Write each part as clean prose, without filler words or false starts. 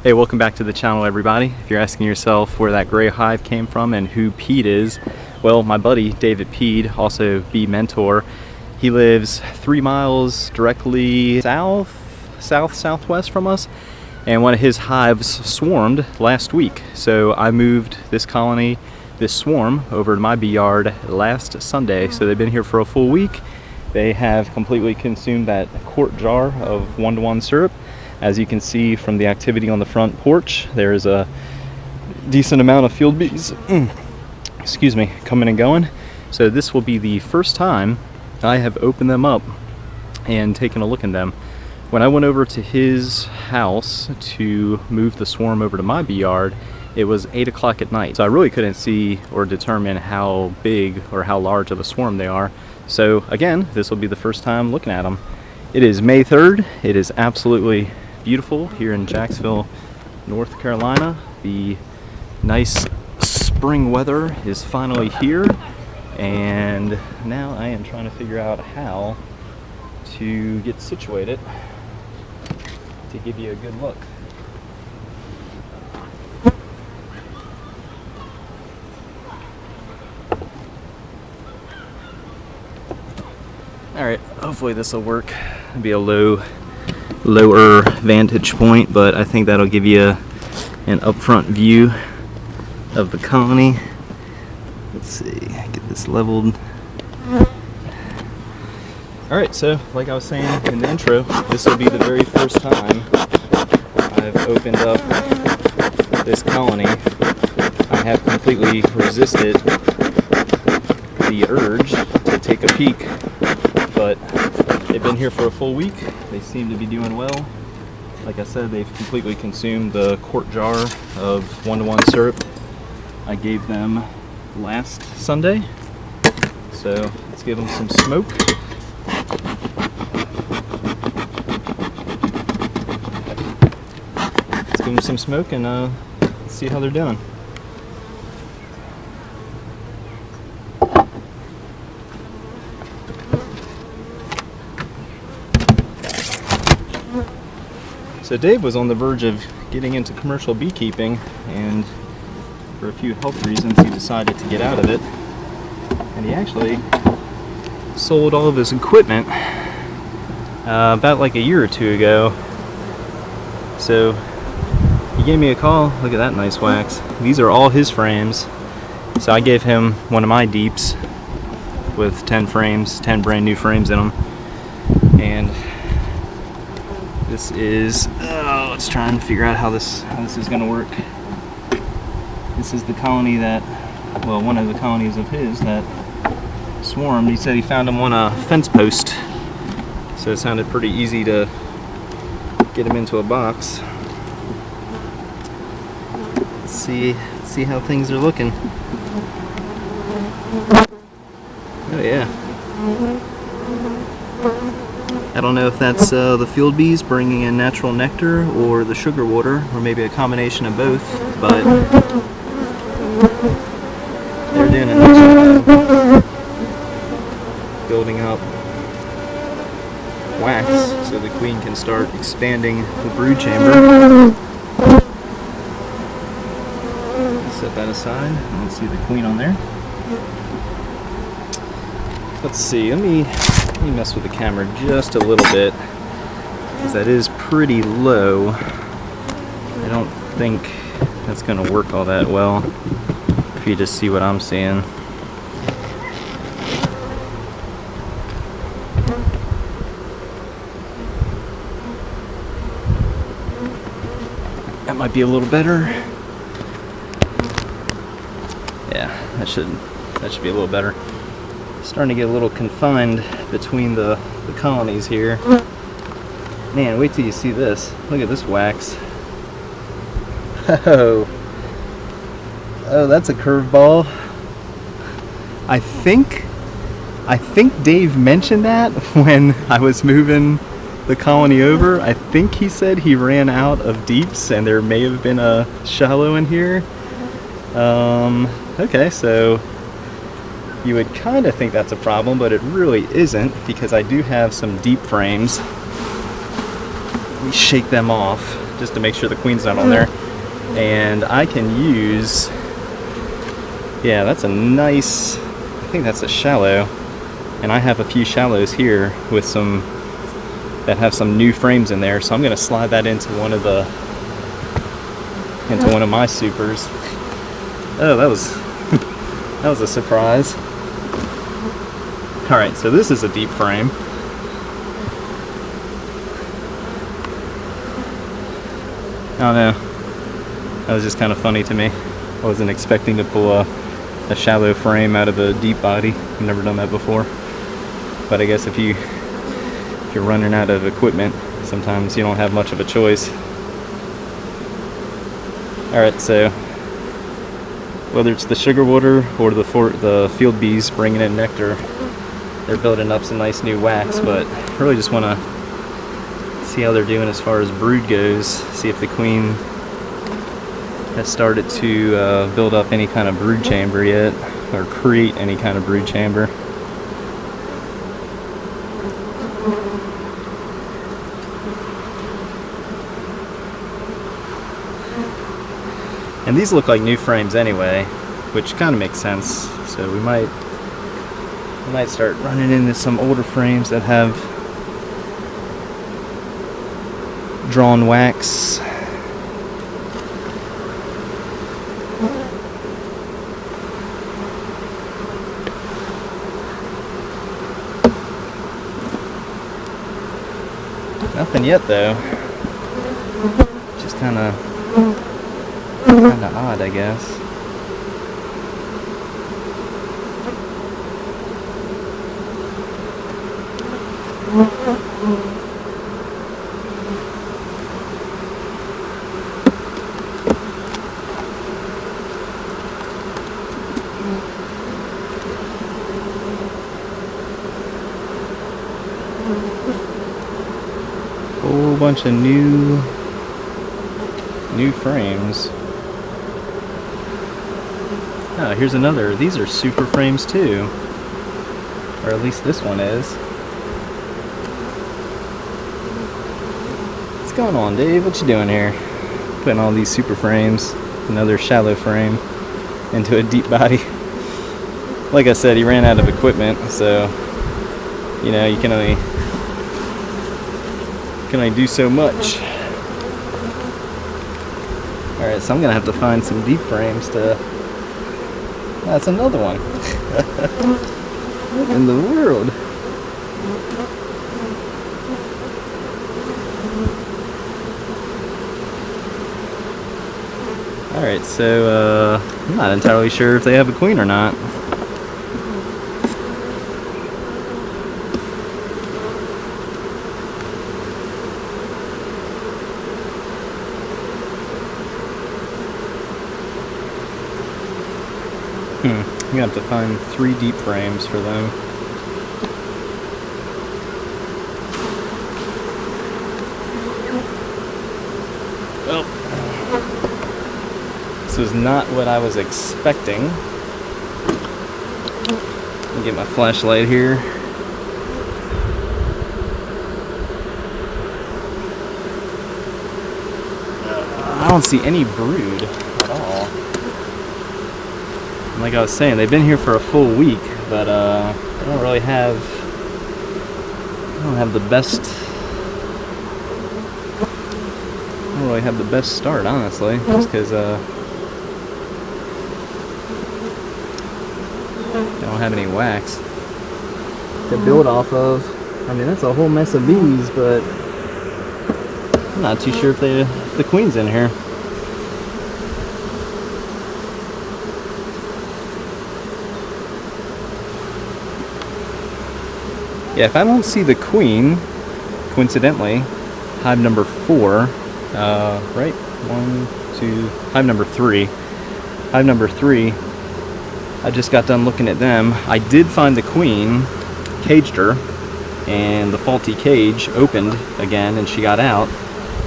Hey, welcome back to the channel, everybody. If you're asking yourself where that gray hive came from and who Pete is, well, my buddy David Pete, also Bee Mentor, he lives 3 miles directly southwest from us, and one of his hives swarmed last week. So I moved this colony, this swarm, over to my bee yard last Sunday. So they've been here for a full week. They have completely consumed that quart jar of 1-to-1 syrup. As you can see from the activity on the front porch, there is a decent amount of field bees, excuse me, coming and going. So this will be the first time I have opened them up and taken a look in them. When I went over to his house to move the swarm over to my bee yard, it was 8 o'clock at night. So I really couldn't see or determine how big or how large of a swarm they are. So again, this will be the first time looking at them. It is May 3rd. It is absolutely beautiful here in Jacksonville, North Carolina. The nice spring weather is finally here, and now I am trying to figure out how to get situated to give you a good look. Alright, hopefully this will work. It'll be a lower vantage point, but I think that'll give you an upfront view of the colony. Let's see, get this leveled. Alright, so like I was saying in the intro, this will be the very first time I've opened up this colony. I have completely resisted the urge to take a peek, but they've been here for a full week. They seem to be doing well. Like I said, they've completely consumed the quart jar of 1-to-1 syrup I gave them last Sunday. So let's give them some smoke. Let's give them some smoke and see how they're doing. So Dave was on the verge of getting into commercial beekeeping, and for a few health reasons he decided to get out of it, and he actually sold all of his equipment about like a year or two ago. So he gave me a call. Look at that nice wax. These are all his frames. So I gave him one of my deeps with 10 frames, 10 brand new frames in them, and this is, let's try and figure out how this is going to work. This is the colony that, well, one of the colonies of his that swarmed. He said he found them on a fence post, so it sounded pretty easy to get him into a box. Let's see how things are looking. Oh yeah. I don't know if that's the field bees bringing in natural nectar or the sugar water, or maybe a combination of both, but they're doing a nice job building up wax so the queen can start expanding the brood chamber. Set that aside. I don't see the queen on there. Let's see, let me mess with the camera just a little bit, because that is pretty low. I don't think that's going to work all that well if you just see what I'm seeing. That might be a little better. Yeah, that should be a little better. Starting to get a little confined between the colonies here. Man, wait till you see this. Look at this wax. Oh, that's a curveball. I think Dave mentioned that when I was moving the colony over. I think he said he ran out of deeps and there may have been a shallow in here. Okay, so you would kind of think that's a problem, but it really isn't, because I do have some deep frames. Let me shake them off just to make sure the queen's not on there. And I can use, yeah, that's a nice, I think that's a shallow. And I have a few shallows here with some, that have some new frames in there. So I'm gonna slide that into one of my supers. Oh, that was a surprise. All right, so this is a deep frame. I don't know. That was just kind of funny to me. I wasn't expecting to pull a shallow frame out of a deep body. I've never done that before. But I guess if you're running out of equipment, sometimes you don't have much of a choice. All right, so whether it's the sugar water or the field bees bringing in nectar, they're building up some nice new wax. But I really just want to see how they're doing as far as brood goes. See if the queen has started to build up any kind of brood chamber yet, or create any kind of brood chamber. And these look like new frames anyway, which kind of makes sense. So we might start running into some older frames that have drawn wax. Nothing yet though. Just kind of odd, I guess. Whole bunch of new frames. Oh, here's another. These are super frames too, or at least this one is. What's going on, Dave? What you doing here? Putting all these super frames, another shallow frame, into a deep body. Like I said, he ran out of equipment, so you know you can only do so much. All right, so I'm gonna have to find some deep frames to. That's another one. What in the world? Alright, so I'm not entirely sure if they have a queen or not. I'm gonna have to find 3 deep frames for them. Well, this was not what I was expecting. Let me get my flashlight here. I don't see any brood at all. Like I was saying, they've been here for a full week, but I don't really have the best. I don't really have the best start, honestly, just because I don't have any wax to build off of. I mean, that's a whole mess of bees, but I'm not too sure if the queen's in here. Yeah, if I don't see the queen, coincidentally, hive number 4, right? 1, 2, hive number 3. Hive number 3, I just got done looking at them. I did find the queen, caged her, and the faulty cage opened again and she got out.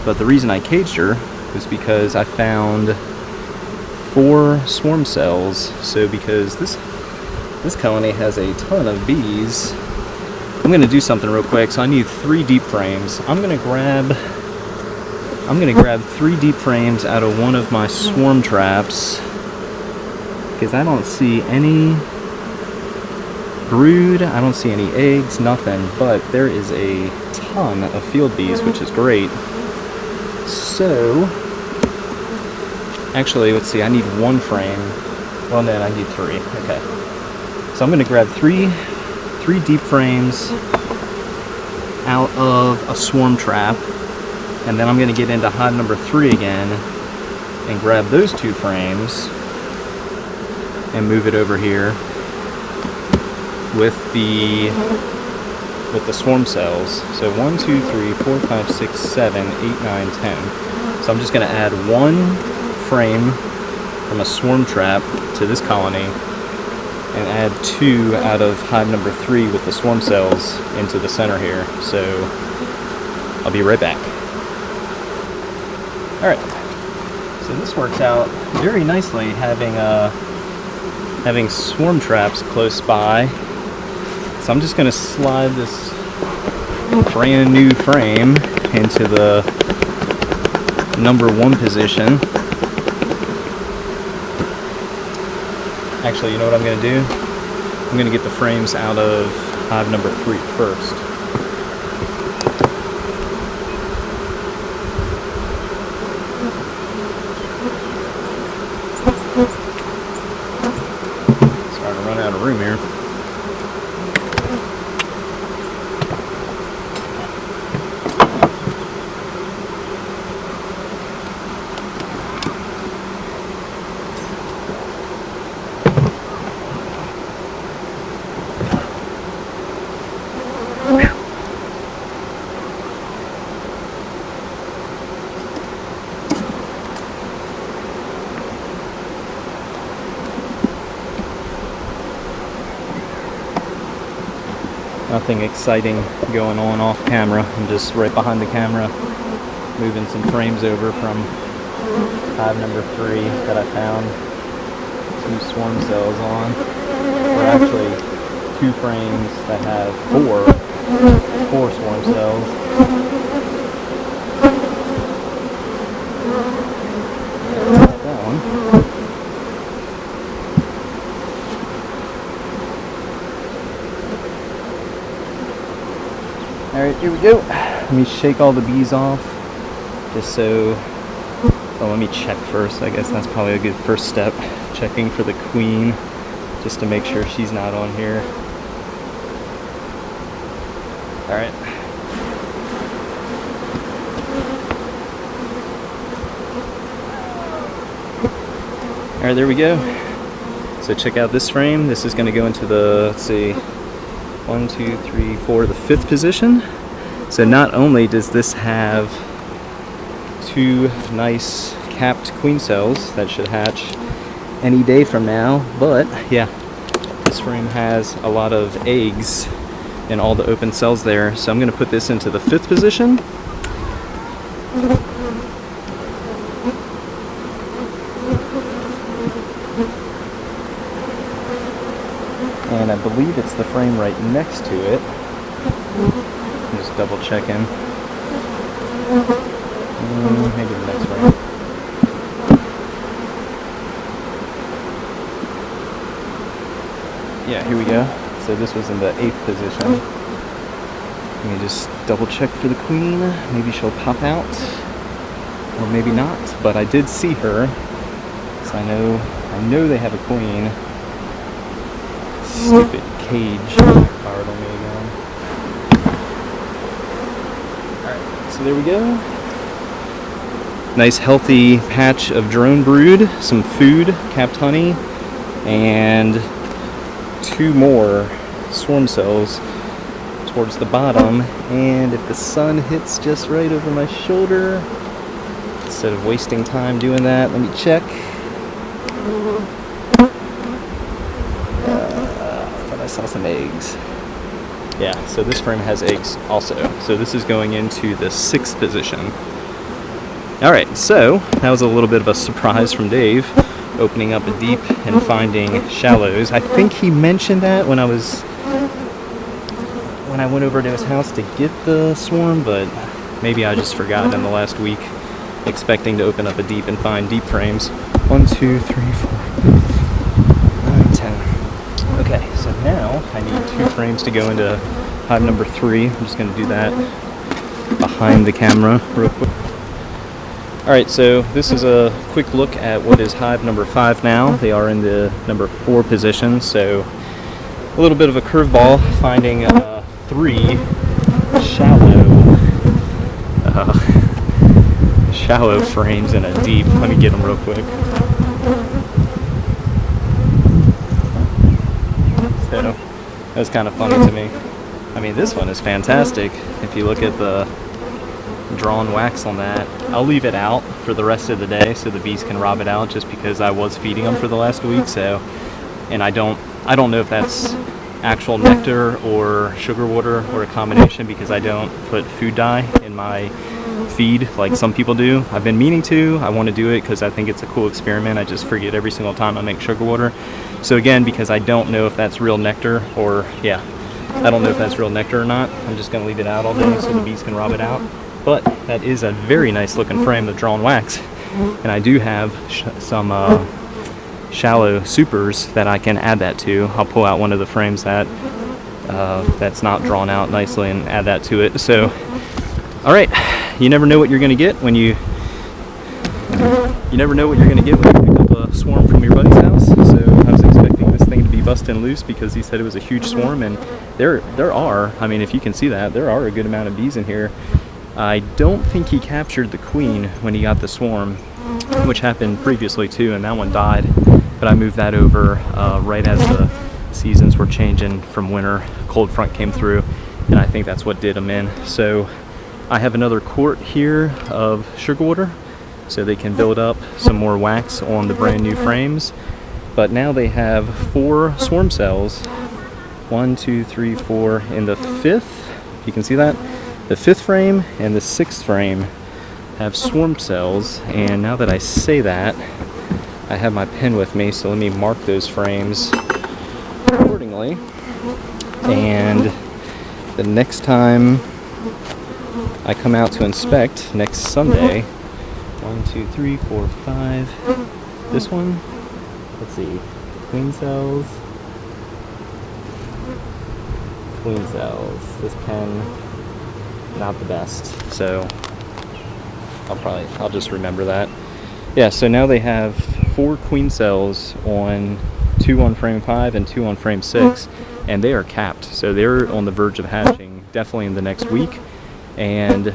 But the reason I caged her was because I found 4 swarm cells. So because this colony has a ton of bees, I'm going to do something real quick. So I need 3 deep frames. I'm going to grab I'm gonna grab 3 deep frames out of one of my swarm traps because I don't see any brood, I don't see any eggs, nothing, but there is a ton of field bees, which is great. So, actually, let's see, I need 1 frame. Well, no, I need 3. Okay. So I'm going to grab 3 deep frames out of a swarm trap, and then I'm going to get into hive number 3 again and grab those 2 frames and move it over here with the swarm cells. So 1, 2, 3, 4, 5, 6, 7, 8, 9, 10. So I'm just going to add 1 frame from a swarm trap to this colony and add 2 out of hive number 3 with the swarm cells into the center here. So I'll be right back. Alright, so this works out very nicely having swarm traps close by. So I'm just going to slide this brand new frame into the number 1 position. Actually, you know what I'm going to do? I'm going to get the frames out of hive number 3 first. Starting to run out of room here. Nothing exciting going on off camera. I'm just right behind the camera moving some frames over from hive number 3 that I found 2 swarm cells on. Or actually 2 frames that have 4 swarm cells. That one. Alright, here we go. Let me shake all the bees off, just so, well, let me check first. I guess that's probably a good first step. Checking for the queen, just to make sure she's not on here. Alright. Alright, there we go. So check out this frame. This is going to go into the, let's see, 1, 2, 3, 4, the 5th position. So not only does this have 2 nice capped queen cells that should hatch any day from now, but yeah, this frame has a lot of eggs in all the open cells there. So I'm going to put this into the 5th position. And I believe it's the frame right next to it. I'm just double checking. Maybe the next frame. Yeah, here we go. So this was in the 8th position. Let me just double check for the queen. Maybe she'll pop out. Or maybe not. But I did see her. So I know they have a queen. Stupid cage fired on me again. Alright, so there we go. Nice healthy patch of drone brood, some food, capped honey, and 2 more swarm cells towards the bottom. And if the sun hits just right over my shoulder, instead of wasting time doing that, let me check. I saw some eggs. Yeah, so this frame has eggs also. So this is going into the 6th position. Alright, so that was a little bit of a surprise from Dave, opening up a deep and finding shallows. I think he mentioned that when I went over to his house to get the swarm, but maybe I just forgot in the last week. expecting to open up a deep and find deep frames. 1, 2, 3, 4, 9, 10. Okay, so now I need 2 frames to go into hive number 3. I'm just going to do that behind the camera real quick. Alright, so this is a quick look at what is hive number 5 now. They are in the number 4 position, so a little bit of a curveball finding 3 shallow frames in a deep. Let me get them real quick. So that was kind of funny to me. I mean, this one is fantastic. If you look at the drawn wax on that, I'll leave it out for the rest of the day so the bees can rob it out, just because I was feeding them for the last week. So, and I don't know if that's actual nectar or sugar water or a combination, because I don't put food dye in my feed like some people do. I've been meaning to. I want to do it because I think it's a cool experiment. I just forget every single time I make sugar water. So again, because I don't know if that's real nectar or I don't know if that's real nectar or not, I'm just going to leave it out all day so the bees can rob it out. But that is a very nice looking frame of drawn wax, and I do have some shallow supers that I can add that to. I'll pull out one of the frames that that's not drawn out nicely and add that to it. So alright, you never know what you're going to get when you pick up a swarm from your buddy's house. So I was expecting this thing to be busting loose because he said it was a huge swarm, and there are, I mean, if you can see that, there are a good amount of bees in here. I don't think he captured the queen when he got the swarm, which happened previously too, and that one died. But I moved that over right as the seasons were changing from winter. Cold front came through, and I think that's what did them in. So I have another quart here of sugar water so they can build up some more wax on the brand new frames. But now they have 4 swarm cells. 1, 2, 3, 4 in the 5th. You can see that? The 5th frame and the 6th frame have swarm cells, and now that I say that, I have my pen with me, so let me mark those frames accordingly. And the next time I come out to inspect, next Sunday, 1, 2, 3, 4, 5, this one, let's see, queen cells, this pen, not the best, so I'll just remember that. Yeah, so now they have 4 queen cells on 2 on frame 5 and 2 on frame 6, and they are capped, so they're on the verge of hatching definitely in the next week. And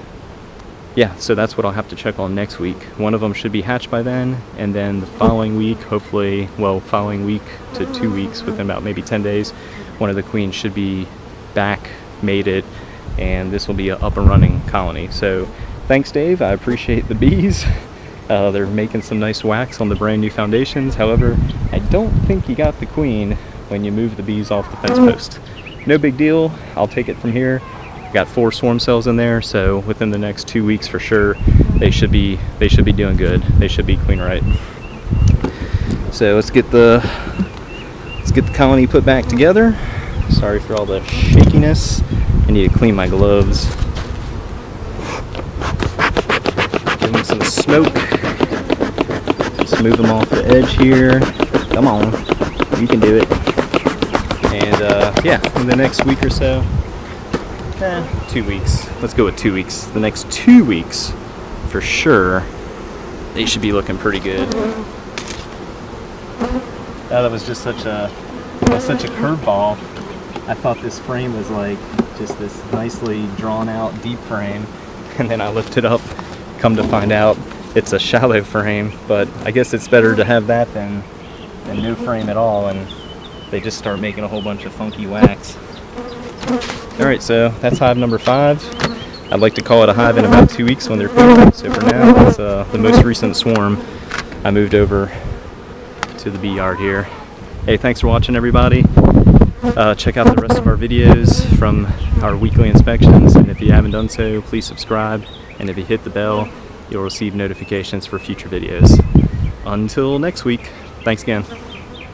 yeah, so that's what I'll have to check on next week. One of them should be hatched by then, and then the following week, hopefully, well, following week to 2 weeks, within about maybe 10 days, one of the queens should be back, mated, and this will be an up and running colony. So thanks, Dave. I appreciate the bees. They're making some nice wax on the brand new foundations. However, I don't think you got the queen when you move the bees off the fence post. No big deal. I'll take it from here. Got 4 swarm cells in there, so within the next 2 weeks for sure, they should be doing good. They should be queen right. So let's get the colony put back together. Sorry for all the shakiness. I need to clean my gloves. Give them some smoke. Just move them off the edge here. Come on, you can do it. And yeah, in the next week or so, 2 weeks. Let's go with 2 weeks. The next 2 weeks, for sure, they should be looking pretty good. That was just such a curveball. I thought this frame was like just this nicely drawn out deep frame, and then I lift it up, come to find out it's a shallow frame. But I guess it's better to have that than no frame at all, and they just start making a whole bunch of funky wax. Alright, so that's hive number 5. I'd like to call it a hive in about 2 weeks when they're queen. So for now, that's the most recent swarm. I moved over to the bee yard here. Hey, thanks for watching, everybody. Check out the rest of our videos from our weekly inspections, and if you haven't done so, please subscribe, and if you hit the bell, you'll receive notifications for future videos. Until next week, thanks again.